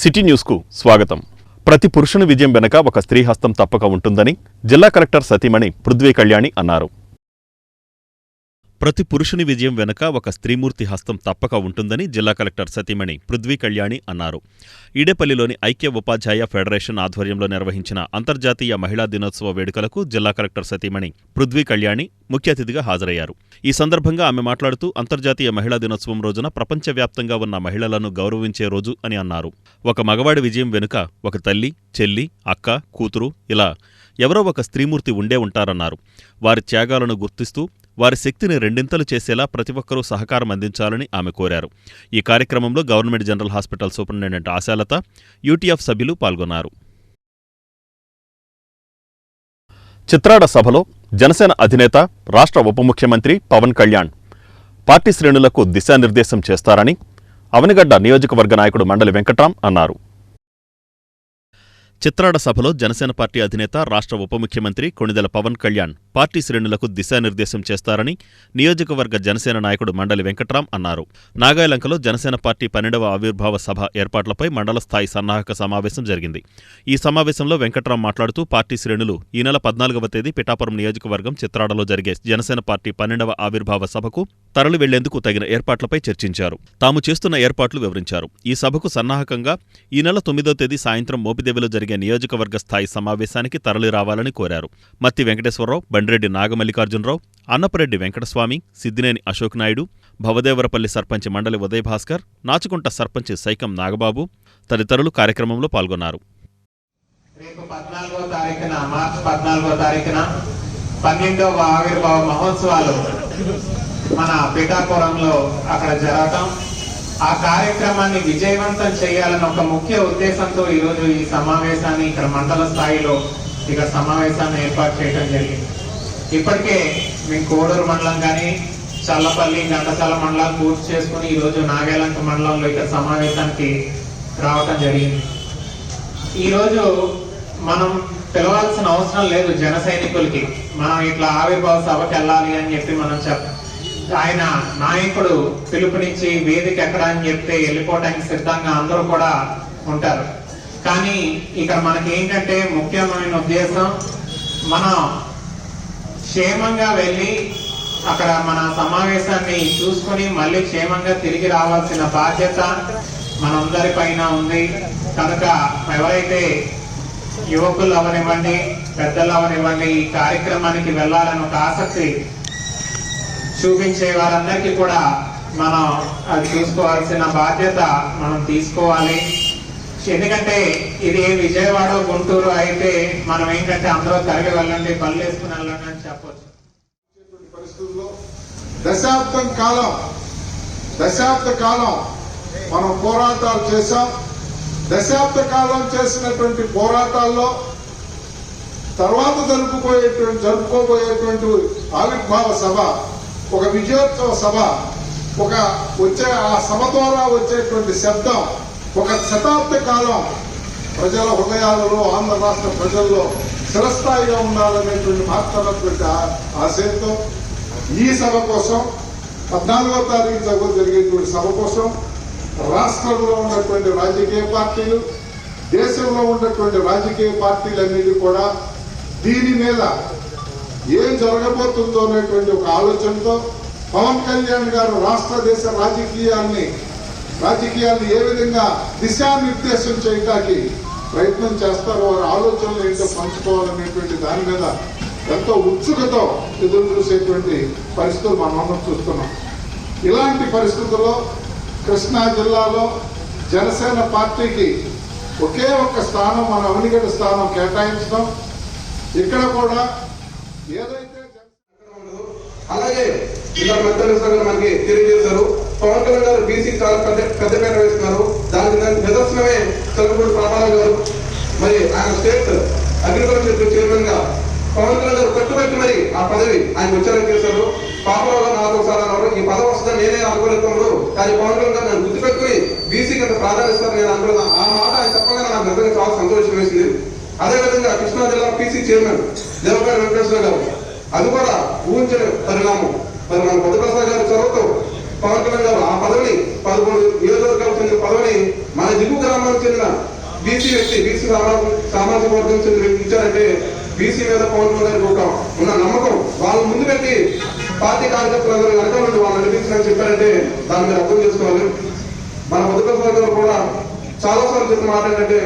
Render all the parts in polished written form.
City న్యూస్కు స్వాగతం. ప్రతి పురుషుని విజయం వెనుక ఒక స్త్రీ హస్తం తప్పక ఉంటుందని జిల్లా కలెక్టర్ సతీమణి పృథ్వీ కళ్యాణి అన్నారు. ప్రతి పురుషుని విజయం వెనుక ఒక స్త్రీమూర్తి హస్తం తప్పక ఉంటుందని జిల్లా కలెక్టర్ సతీమణి పృథ్వీ కళ్యాణి అన్నారు. ఈడేపల్లిలోని ఐక్య ఉపాధ్యాయ ఫెడరేషన్ ఆధ్వర్యంలో నిర్వహించిన అంతర్జాతీయ మహిళా దినోత్సవ వేడుకలకు జిల్లా కలెక్టర్ సతీమణి పృథ్వీ కళ్యాణి ముఖ్య అతిథిగా హాజరయ్యారు. ఈ సందర్భంగా ఆమె మాట్లాడుతూ అంతర్జాతీయ మహిళా దినోత్సవం రోజున ప్రపంచవ్యాప్తంగా ఉన్న మహిళలను గౌరవించే రోజు అని అన్నారు. ఒక మగవాడి విజయం వెనుక ఒక తల్లి, చెల్లి, అక్క, కూతురు ఇలా ఎవరో ఒక స్త్రీమూర్తి ఉండే ఉంటారన్నారు. వారి త్యాగాలను గుర్తిస్తూ వారి శక్తిని రెండింతలు చేసేలా ప్రతి ఒక్కరూ సహకారం అందించాలని ఆమె కోరారు. ఈ కార్యక్రమంలో government general hospital superintendent Ashalatha, UTF సభ్యులు పాల్గొన్నారు. చిత్రాడ సభలో జనసేన అధినేత, రాష్ట్ర ఉప ముఖ్యమంత్రి పవన్ కళ్యాణ్ పార్టీ శ్రేణులకు దిశానిర్దేశం చేస్తారని అవనిగడ్డ నియోజకవర్గ నాయకుడు మండలి వెంకట్రాం అన్నారు. చిత్రాడ సభలో జనసేన పార్టీ అధినేత, రాష్ట్ర ఉప ముఖ్యమంత్రి కొణిదెల పవన్ కళ్యాణ్ పార్టీ శ్రేణులకు దిశానిర్దేశం చేస్తారని నియోజకవర్గ జనసేన నాయకుడు మండలి వెంకట్రాం అన్నారు. నాగాయలంకలో జనసేన పార్టీ 12వ ఆవిర్భావ సభ ఏర్పాట్లపై మండల స్థాయి సన్నాహక సమావేశం జరిగింది. ఈ సమావేశంలో వెంకట్రాం మాట్లాడుతూ పార్టీ శ్రేణులు ఈ నెల 14వ తేదీ పిఠాపురం నియోజకవర్గం చిత్రాడలో జరిగే జనసేన పార్టీ 12వ ఆవిర్భావ సభకు తరలి వెళ్లేందుకు తగిన ఏర్పాట్లపై చర్చించారు. తాము చేస్తున్న ఏర్పాట్లు వివరించారు. ఈ సభకు సన్నాహకంగా ఈ నెల 9వ తేదీ సాయంత్రం మోపిదేవిలో జరిగే నియోజకవర్గ స్థాయి సమావేశానికి తరలి రావాలని కోరారు. మత్తి వెంకటేశ్వరరావు, బండిరెడ్డి నాగమల్లికార్జునరావు, అన్నపరెడ్డి వెంకటస్వామి, సిద్దినేని అశోక్ నాయుడు, భవదేవరపల్లి సర్పంచ్ మండలి ఉదయ్ భాస్కర్, నాచుకుంట సర్పంచ్ సైకం నాగబాబు తదితరులు కార్యక్రమంలో పాల్గొన్నారు. రేపు 14వ తారీఖున, మార్చి 14వ తారీఖున 12వ ఆవిర్భావ మహోత్సవాలు మన పిఠాపురంలో అక్కడ జరగటం, ఆ కార్యక్రమాన్ని విజయవంతం చేయాలని ఒక ముఖ్య ఉద్దేశంతో ఈరోజు ఈ సమావేశాన్ని ఇక్కడ మండల స్థాయిలో ఇక్కడ సమావేశాన్ని ఏర్పాటు చేయడం జరిగింది. ఇప్పటికే మేము కోడూరు మండలం కానీ, చల్లపల్లి, గంటసాల మండలాలు పూర్తి చేసుకుని ఈరోజు నాగాలంక మండలంలో ఇక్కడ సమావేశానికి రావటం జరిగింది. ఈరోజు మనం పిలవాల్సిన అవసరం లేదు జన సైనికులకి, మనం ఇట్లా ఆవిర్భావ సభకి వెళ్ళాలి అని చెప్పి మనం ఆయన నాయకుడు పిలుపునిచ్చి వేదిక ఎక్కడ అని చెప్తే వెళ్ళిపోవడానికి సిద్ధంగా అందరూ కూడా ఉంటారు. కానీ ఇక్కడ మనకి ఏంటంటే ముఖ్యమైన ఉద్దేశం, మనం క్షేమంగా వెళ్ళి అక్కడ మన సమావేశాన్ని చూసుకొని మళ్ళీ క్షేమంగా తిరిగి రావాల్సిన బాధ్యత మనందరి పైన ఉంది. కనుక ఎవరైతే యువకులు అవనివ్వండి, పెద్దలు అవనివ్వండి, ఈ కార్యక్రమానికి వెళ్ళాలని ఒక ఆసక్తి చూపించే వారందరికీ కూడా మనం అది చూసుకోవాల్సిన బాధ్యత మనం తీసుకోవాలి. ఎందుకంటే ఇది విజయవాడ, గుంటూరు అయితే మనం ఏంటంటే అందరూ తరలి వెళ్ళండి, పళ్ళు వేసుకుని వెళ్ళండి అని చెప్పొచ్చు. పరిస్థితుల్లో దశాబ్ద కాలం మనం పోరాటాలు చేశాం. దశాబ్ద కాలం చేసినటువంటి పోరాటాల్లో తర్వాత జరుపుకోబోయేటువంటి ఆవిర్భావ సభ ఒక విజయోత్సవ సభ, ఆ సభ ద్వారా వచ్చేటువంటి శబ్దం ఒక శతాబ్ద కాలం ప్రజల హృదయాలలో, ఆంధ్ర రాష్ట్ర ప్రజల్లో చిరస్థాయిగా ఉండాలనేటువంటి మాత్రమైనటువంటి ఆశయంతో ఈ సభ కోసం 14వ తారీఖు జరిగేటువంటి సభ కోసం రాష్ట్రంలో ఉన్నటువంటి రాజకీయ పార్టీలు, దేశంలో ఉన్నటువంటి రాజకీయ పార్టీలన్నిటి కూడా దీని మీద ఏం జరగబోతుందో అనేటువంటి ఒక ఆలోచనతో పవన్ కళ్యాణ్ గారు రాష్ట్ర దేశ రాజకీయాల్ని ఏ విధంగా దిశానిర్దేశం చేయడానికి ప్రయత్నం చేస్తారో, వారి ఆలోచనలు ఏంటో పంచుకోవాలనేటువంటి దాని మీద ఎంతో ఉత్సుకతో ఎదురు చూసేటువంటి పరిస్థితులు మనం చూస్తున్నాం. ఇలాంటి పరిస్థితుల్లో కృష్ణా జిల్లాలో జనసేన పార్టీకి ఒకే ఒక్క స్థానం, మన అవనిగడ్డ స్థానం కేటాయించడం, ఇక్కడ కూడా ఏదైతే అలాగే ఇలా మెత్తగా మనకి తెలియజేశారు. పవన్ కళ్యాణ్ గారు బీసీ చాలా పెద్ద పేరు వేస్తున్నారు. దానికి నిదర్శనమే చంద్రపూడి ప్రభాకర్ గారు. మరి ఆయన స్టేట్ అగ్రికల్చర్ చైర్మన్ గా పవన్ కళ్యాణ్ గారు కట్టుబెట్టి మరి ఆ పదవి ఆయన ఉచ్చారణ చేశారు. పాపరావు గారు నాలుగు ఒకసారి అన్నారు, ఈ పదవి వస్తుందని నేనే అనుకోలేదు, కానీ పవన్ కళ్యాణ్ గారు నన్ను గుర్తుపెట్టుకుని బీసీకి అంత ప్రాధాన్యత నేను అనుకున్నాను. ఆ మాట ఆయన చెప్పగానే నాకు నిజంగా చాలా సంతోషం వేసింది. అదేవిధంగా కృష్ణా జిల్లా పీసీ చైర్మన్ దేవపల్లి వెంకటేశ్వర గారు, అది కూడా ఊహించిన పరిణామం. మరి మన బుద్ధప్రసాద్ గారు చొరవతో పవన్ కళ్యాణ్ గారు ఆ పదవిని 11 నియోజకవర్గాలకు చెందిన పదవిని మన దిగు గ్రామానికి చెందిన బీసీ వ్యక్తి, బీసీ సామాజిక వర్గం చెందిన వ్యక్తి ఇచ్చారంటే బీసీ మీద పవన్ కళ్యాణ్ గారికి ఒక ఉన్న నమ్మకం వాళ్ళు ముందు పెట్టి పార్టీ కార్యకర్తలందరూ వెనక నుండి వాళ్ళు నడిపించారని చెప్పారంటే దాన్ని మీరు అర్థం చేసుకోవాలి. మన ముద్రపల్లి కూడా చాలా సార్లు చెప్పిన మాట ఏంటంటే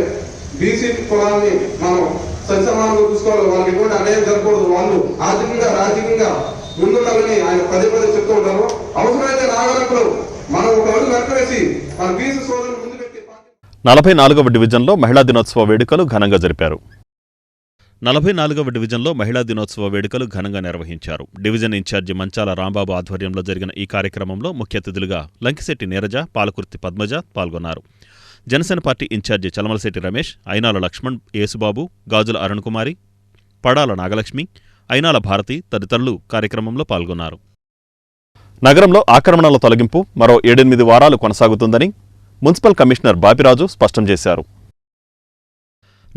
బీసీ కులాన్ని మనం సత్యసమానంగా చూసుకోవాలి, వాళ్ళకి ఎటువంటి అన్యాయం జరగకూడదు, వాళ్ళు ఆర్థికంగా రాజకీయంగా ముందుండాలని ఆయన పదే పదే చెప్తూ ఉంటారు. అవసరమైతే నాగరికులు మనం ఒక అడుగు వెనక వేసి మన బీసీ సోదరులు ముందు పెట్టి 44వ డివిజన్లో మహిళా దినోత్సవ వేడుకలు ఘనంగా జరిపారు. 44వ డివిజన్లో మహిళా దినోత్సవ వేడుకలు ఘనంగా నిర్వహించారు. డివిజన్ ఇన్ఛార్జి మంచాల రాంబాబు ఆధ్వర్యంలో జరిగిన ఈ కార్యక్రమంలో ముఖ్య అతిథులుగా లంకిశెట్టి నీరజ, పాలకుర్తి పద్మజ పాల్గొన్నారు. జనసేన పార్టీ ఇన్ఛార్జి చలమలశెట్టి రమేష్, అయినాల లక్ష్మణ్, యేసుబాబు, గాజుల అరుణకుమారి, పడాల నాగలక్ష్మి, అయినాల భారతి తదితరులు కార్యక్రమంలో పాల్గొన్నారు. నగరంలో ఆక్రమణల తొలగింపు మరో 7-8 వారాలు కొనసాగుతుందని మున్సిపల్ కమిషనర్ బాపిరాజు స్పష్టం చేశారు.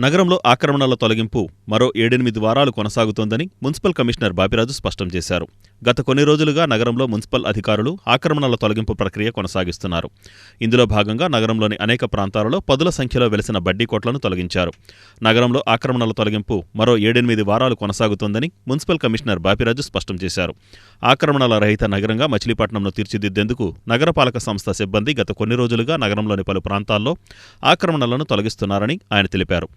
నగరంలో ఆక్రమణల తొలగింపు మరో 7-8 వారాలు కొనసాగుతోందని మున్సిపల్ కమిషనర్ బాపిరాజు స్పష్టం చేశారు. గత కొన్ని రోజులుగా నగరంలో మున్సిపల్ అధికారులు ఆక్రమణల తొలగింపు ప్రక్రియ కొనసాగిస్తున్నారు. ఇందులో భాగంగా నగరంలోని అనేక ప్రాంతాలలో పదుల సంఖ్యలో వెలిసిన బడ్డీ కొట్లను తొలగించారు. నగరంలో ఆక్రమణల తొలగింపు మరో 7-8 వారాలు కొనసాగుతోందని మున్సిపల్ కమిషనర్ బాపిరాజు స్పష్టం చేశారు. ఆక్రమణల రహిత నగరంగా మచిలీపట్నంను తీర్చిదిద్దేందుకు నగరపాలక సంస్థ సిబ్బంది గత కొన్ని రోజులుగా నగరంలోని పలు ప్రాంతాల్లో ఆక్రమణలను తొలగిస్తున్నారని ఆయన తెలిపారు.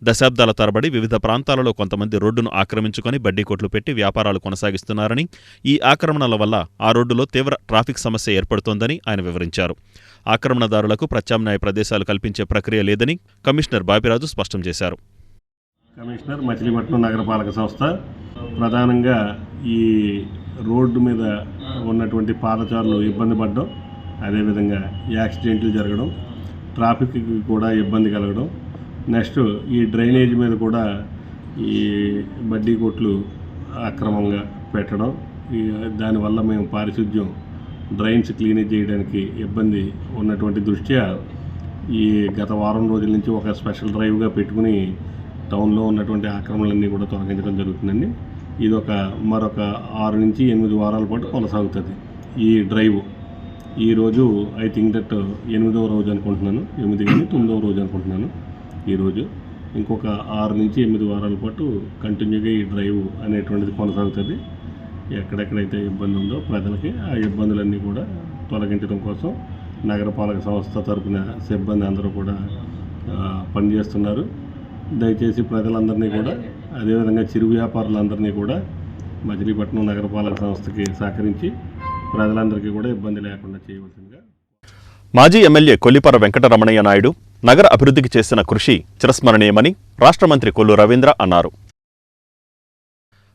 దశాబ్దాల తరబడి వివిధ ప్రాంతాలలో కొంతమంది రోడ్డును ఆక్రమించుకొని బడ్డీ కొట్లు పెట్టి వ్యాపారాలు కొనసాగిస్తున్నారని, ఈ ఆక్రమణల వల్ల ఆ రోడ్డులో తీవ్ర ట్రాఫిక్ సమస్య ఏర్పడుతోందని ఆయన వివరించారు. ఆక్రమణదారులకు ప్రత్యామ్నాయ ప్రదేశాలు కల్పించే ప్రక్రియ లేదని కమిషనర్ బాపిరాజు స్పష్టం చేశారు. కమిషనర్ మచిలీపట్నం నగరపాలక సంస్థ ప్రధానంగా ఈ రోడ్డు మీద ఉన్నటువంటి పాదచారులు ఇబ్బంది పడడం, అదేవిధంగా యాక్సిడెంట్లు జరగడం, ట్రాఫిక్కి కూడా ఇబ్బంది కలగడం, నెక్స్ట్ ఈ డ్రైనేజ్ మీద కూడా ఈ బడ్డీ కొట్లు అక్రమంగా పెట్టడం, దానివల్ల మేము పారిశుద్ధ్యం డ్రైన్స్ క్లీనేజ్ చేయడానికి ఇబ్బంది ఉన్నటువంటి దృష్ట్యా ఈ గత వారం రోజుల నుంచి ఒక స్పెషల్ డ్రైవ్గా పెట్టుకుని టౌన్లో ఉన్నటువంటి ఆక్రమణలన్నీ కూడా తొలగించడం జరుగుతుందండి. ఇది మరొక 6 నుంచి 8 వారాల పాటు కొనసాగుతుంది ఈ డ్రైవ్. ఈరోజు ఐ థింక్ దట్ 8వ రోజు అనుకుంటున్నాను, 8 కానీ 9వ రోజు అనుకుంటున్నాను. ఈరోజు ఇంకొక 6 నుంచి 8 వారాల పాటు కంటిన్యూగా ఈ డ్రైవ్ అనేటువంటిది కొనసాగుతుంది. ఎక్కడెక్కడైతే ఇబ్బంది ఉందో ప్రజలకి ఆ ఇబ్బందులన్నీ కూడా తొలగించడం కోసం నగరపాలక సంస్థ తరపున సిబ్బంది అందరూ కూడా పనిచేస్తున్నారు. దయచేసి ప్రజలందరినీ కూడా, అదేవిధంగా చిరు వ్యాపారులందరినీ కూడా మచిలీపట్నం నగరపాలక సంస్థకి సహకరించి ప్రజలందరికీ కూడా ఇబ్బంది లేకుండా చేయవలసిందిగా. మాజీ ఎమ్మెల్యే కొల్లిపర వెంకటరమణయ్య నాయుడు నగర అభివృద్ధికి చేసిన కృషి చిరస్మరణీయమని రాష్ట్ర మంత్రి కొల్లు రవీంద్ర అన్నారు.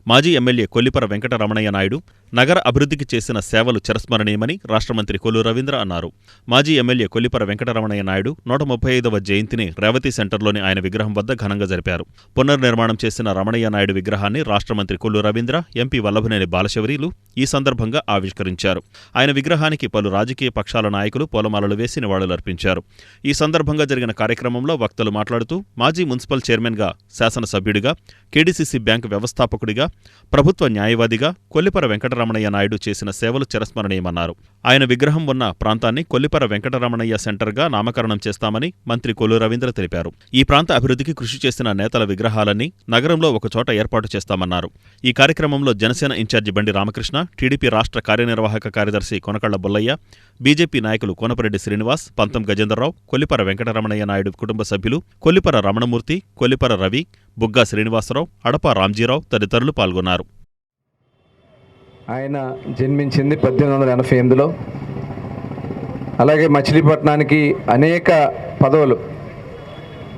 మాజీ ఎమ్మెల్యే కొల్లిపర వెంకటరమణయ్య నాయుడు నగర అభివృద్ధికి చేసిన సేవలు చిరస్మరణీయమని రాష్ట్ర మంత్రి కొల్లు రవీంద్ర అన్నారు. మాజీ ఎమ్మెల్యే కొల్లిపర వెంకటరమణయ్య నాయుడు 135వ జయంతిని రేవతి సెంటర్లోని ఆయన విగ్రహం వద్ద ఘనంగా జరిపారు. పునర్నిర్మాణం చేసిన రమణయ్య నాయుడు విగ్రహాన్ని రాష్ట్ర మంత్రి కొల్లు రవీంద్ర, ఎంపీ వల్లభనేని బాలశౌరీలు ఈ సందర్భంగా ఆవిష్కరించారు. ఆయన విగ్రహానికి పలు రాజకీయ పక్షాల నాయకులు పూలమాలలు వేసి నివాళులర్పించారు. ఈ సందర్భంగా జరిగిన కార్యక్రమంలో వక్తలు మాట్లాడుతూ మాజీ మున్సిపల్ చైర్మన్గా, శాసనసభ్యుడిగా, కేడీసీసీ బ్యాంకు వ్యవస్థాపకుడిగా, ప్రభుత్వ న్యాయవాదిగా కొల్లిపర వెంకటరమణయ్య నాయుడు చేసిన సేవలు చిరస్మరణీయమన్నారు. ఆయన విగ్రహం ఉన్న ప్రాంతాన్ని కొల్లిపర వెంకటరమణయ్య సెంటర్గా నామకరణం చేస్తామని మంత్రి కొల్లు రవీంద్ర తెలిపారు. ఈ ప్రాంత అభివృద్ధికి కృషి చేసిన నేతల విగ్రహాలన్నీ నగరంలో ఒకచోట ఏర్పాటు చేస్తామన్నారు. ఈ కార్యక్రమంలో జనసేన ఇన్ఛార్జి బండి రామకృష్ణ, టీడీపీ రాష్ట్ర కార్యనిర్వాహక కార్యదర్శి కొనకళ్ల బుల్లయ్య, బీజేపీ నాయకులు కోనపరెడ్డి శ్రీనివాస్, పంతం గజేంద్రరావు, కొల్లిపర వెంకటరమణయ్య నాయుడు కుటుంబ సభ్యులు కొల్లిపర రమణమూర్తి, కొల్లిపర రవి, బుగ్గా శ్రీనివాసరావు, అడప రాంజీరావు తదితరులు పాల్గొన్నారు. ఆయన జన్మించింది 1888లో. అలాగే మచిలీపట్నానికి అనేక పదవులు,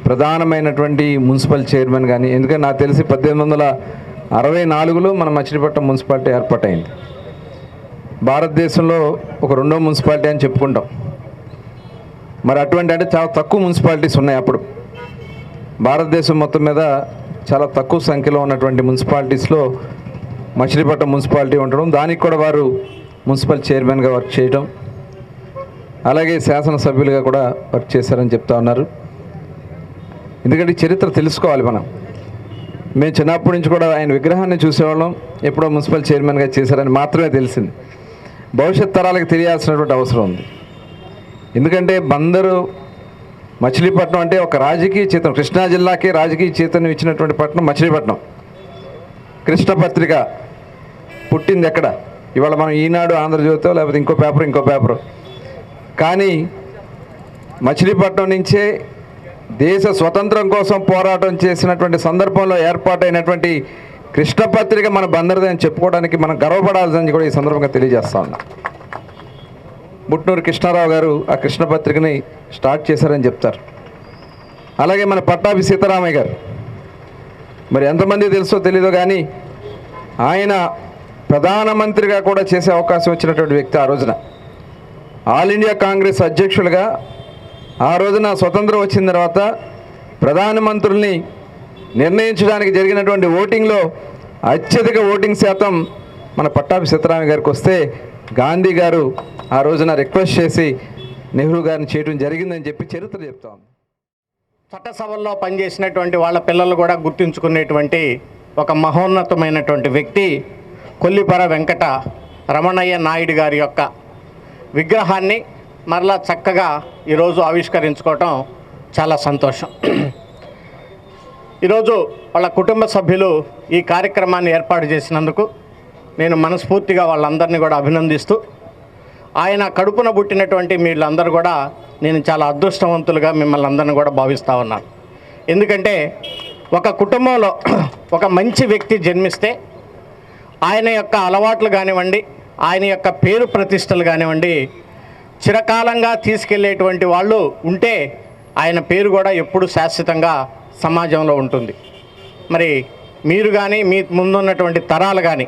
ప్రధానమైనటువంటి మున్సిపల్ చైర్మన్ కానీ, ఎందుకంటే నాకు తెలిసి 1864లో మన మచిలీపట్నం మున్సిపాలిటీ ఏర్పాటైంది. భారతదేశంలో ఒక 2వ మున్సిపాలిటీ అని చెప్పుకుంటాం. మరి అటువంటి అంటే చాలా తక్కువ మున్సిపాలిటీస్ ఉన్నాయి. అప్పుడు భారతదేశం మొత్తం మీద చాలా తక్కువ సంఖ్యలో ఉన్నటువంటి మున్సిపాలిటీస్లో మచిలీపట్నం మున్సిపాలిటీ ఉండడం, దానికి కూడా వారు మున్సిపల్ చైర్మన్గా వర్క్ చేయడం, అలాగే శాసనసభ్యులుగా కూడా వర్క్ చేశారని చెప్తా ఉన్నారు. ఎందుకంటే చరిత్ర తెలుసుకోవాలి మనం. మేము చిన్నప్పటి నుంచి కూడా ఆయన విగ్రహాన్ని చూసేవాళ్ళం, ఎప్పుడో మున్సిపల్ చైర్మన్గా చేశారని మాత్రమే తెలిసింది. భవిష్యత్ తరాలకు తెలియాల్సినటువంటి అవసరం ఉంది. ఎందుకంటే బందరు మచిలీపట్నం అంటే ఒక రాజకీయ చైతన్యం, కృష్ణా జిల్లాకి రాజకీయ చైతన్యం ఇచ్చినటువంటి పట్టణం మచిలీపట్నం. కృష్ణపత్రిక పుట్టింది ఎక్కడ? ఇవాళ మనం ఈనాడు, ఆంధ్రజ్యోతో లేకపోతే ఇంకో పేపర్. కానీ మచిలీపట్నం నుంచే దేశ స్వతంత్రం కోసం పోరాటం చేసినటువంటి సందర్భంలో ఏర్పాటైనటువంటి కృష్ణపత్రిక మన బందరిది అని చెప్పుకోవడానికి మనం గర్వపడాల్సిందని కూడా ఈ సందర్భంగా తెలియజేస్తా ఉన్నా. ముట్నూరు కృష్ణారావు గారు ఆ కృష్ణపత్రికని స్టార్ట్ చేశారని చెప్తారు. అలాగే మన పట్టాభి సీతారామయ్య గారు, మరి ఎంతమంది తెలుసో తెలీదో కానీ ఆయన ప్రధానమంత్రిగా కూడా చేసే అవకాశం వచ్చినటువంటి వ్యక్తి. ఆ రోజున ఆల్ ఇండియా కాంగ్రెస్ అధ్యక్షులుగా ఆ రోజున స్వతంత్రం వచ్చిన తర్వాత ప్రధానమంత్రుల్ని నిర్ణయించడానికి జరిగినటువంటి ఓటింగ్లో అత్యధిక ఓటింగ్ శాతం మన పట్టాభి సీతారామయ్య గారికి వస్తే గాంధీ గారు ఆ రోజున రిక్వెస్ట్ చేసి నెహ్రూ గారిని చేయడం జరిగిందని చెప్పి చరిత్ర చెప్తాం. చట్టసభల్లో పనిచేసినటువంటి వాళ్ళ పిల్లలు కూడా గుర్తుంచుకునేటువంటి ఒక మహోన్నతమైనటువంటి వ్యక్తి కొల్లిపర వెంకట రమణయ్య నాయుడు గారి యొక్క విగ్రహాన్ని మరలా చక్కగా ఈరోజు ఆవిష్కరించుకోవటం చాలా సంతోషం. ఈరోజు వాళ్ళ కుటుంబ సభ్యులు ఈ కార్యక్రమాన్ని ఏర్పాటు చేసినందుకు నేను మనస్ఫూర్తిగా వాళ్ళందరినీ కూడా అభినందిస్తూ, ఆయన కడుపున పుట్టినటువంటి వీళ్ళందరూ కూడా నేను చాలా అదృష్టవంతులుగా మిమ్మల్ని అందరినీ కూడా భావిస్తూ ఉన్నాను. ఎందుకంటే ఒక కుటుంబంలో ఒక మంచి వ్యక్తి జన్మిస్తే ఆయన యొక్క అలవాట్లు కానివ్వండి, ఆయన యొక్క పేరు ప్రతిష్టలు కానివ్వండి, చిరకాలంగా తీసుకెళ్లేటువంటి వాళ్ళు ఉంటే ఆయన పేరు కూడా ఎప్పుడు శాశ్వతంగా సమాజంలో ఉంటుంది. మరి మీరు కానీ మీ ముందున్నటువంటి తరాలు కానీ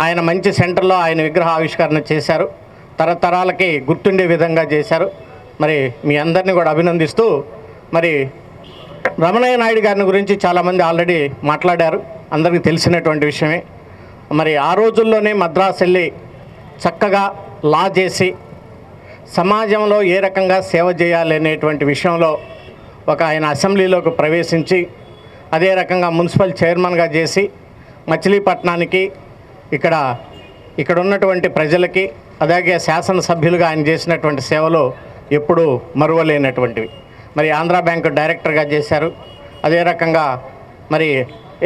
ఆయన మంచి సెంటర్లో ఆయన విగ్రహ ఆవిష్కరణ చేశారు, తరతరాలకి గుర్తుండే విధంగా చేశారు. మరి మీ అందరినీ కూడా అభినందిస్తూ, మరి రమణయ్య నాయుడు గారిని గురించి చాలామంది ఆల్రెడీ మాట్లాడారు, అందరికీ తెలిసినటువంటి విషయమే. మరి ఆ రోజుల్లోనే మద్రాసు వెళ్ళి చక్కగా లా చేసి సమాజంలో ఏ రకంగా సేవ చేయాలి అనేటువంటి విషయంలో ఒక ఆయన అసెంబ్లీలోకి ప్రవేశించి, అదే రకంగా మున్సిపల్ చైర్మన్గా చేసి మచిలీపట్నానికి ఇక్కడ ఉన్నటువంటి ప్రజలకి అలాగే శాసనసభ్యులుగా ఆయన చేసినటువంటి సేవలు ఎప్పుడూ మరువలేనటువంటివి. మరి ఆంధ్రా బ్యాంకు డైరెక్టర్గా చేశారు, అదే రకంగా మరి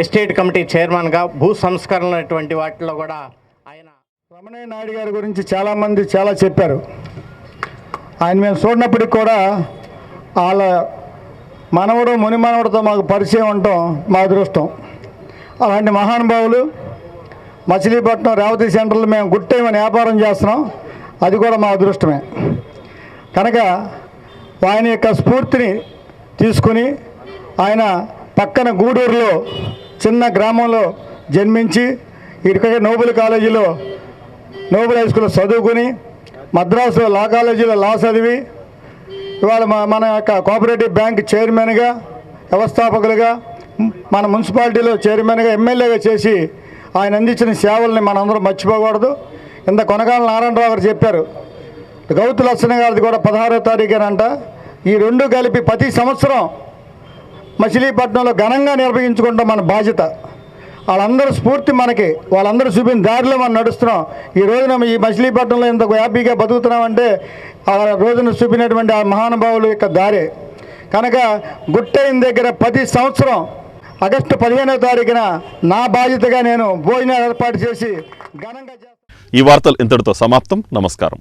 ఎస్టేట్ కమిటీ చైర్మన్గా భూ సంస్కరణలు అటువంటి వాటిలో కూడా ఆయన. రమణయ్య నాయుడు గారి గురించి చాలామంది చాలా చెప్పారు. ఆయన మేము చూడనప్పటికి కూడా వాళ్ళ మనవడు మునిమనవడితో మాకు పరిచయం ఉండటం మా అదృష్టం. అలాంటి మహానుభావులు మచిలీపట్నం రేవతి సెంటర్లో మేము గుట్టేమని వ్యాపారం చేస్తున్నాం, అది కూడా మా అదృష్టమే. కనుక ఆయన యొక్క స్ఫూర్తిని తీసుకుని ఆయన పక్కన గూడూరులో చిన్న గ్రామంలో జన్మించి ఇక్కడ నోబెల్ కాలేజీలో నోబెల్ హై స్కూల్లో చదువుకుని మద్రాసులో లా కాలేజీలో లా చదివి ఇవాళ మన యొక్క కోఆపరేటివ్ బ్యాంక్ చైర్మన్గా, వ్యవస్థాపకులుగా, మన మున్సిపాలిటీలో చైర్మన్గా, ఎమ్మెల్యేగా చేసి ఆయన అందించిన సేవల్ని మనందరం మర్చిపోకూడదు. ఇంత కొనగాల నారాయణరావు గారు చెప్పారు, గౌతు లక్షణ గారిది కూడా 16వ తారీఖునంట. ఈ రెండు కలిపి ప్రతి సంవత్సరం మచిలీపట్నంలో ఘనంగా నిర్వహించుకుంటాం మన బాధ్యత. వాళ్ళందరూ స్ఫూర్తి మనకి, వాళ్ళందరూ చూపిన దారిలో మనం నడుస్తున్నాం. ఈ రోజున ఈ మచిలీపట్నంలో ఇంత హ్యాపీగా బతుకుతున్నామంటే ఆ రోజున చూపినటువంటి ఆ మహానుభావుల యొక్క దారే. కనుక గుట్టైన దగ్గర ప్రతి సంవత్సరం ఆగస్టు 15వ తారీఖున నా బాధ్యతగా నేను భోజనాలు ఏర్పాటు చేసి ఘనంగా. ఈ వార్తలు ఇంతటితో సమాప్తం. నమస్కారం.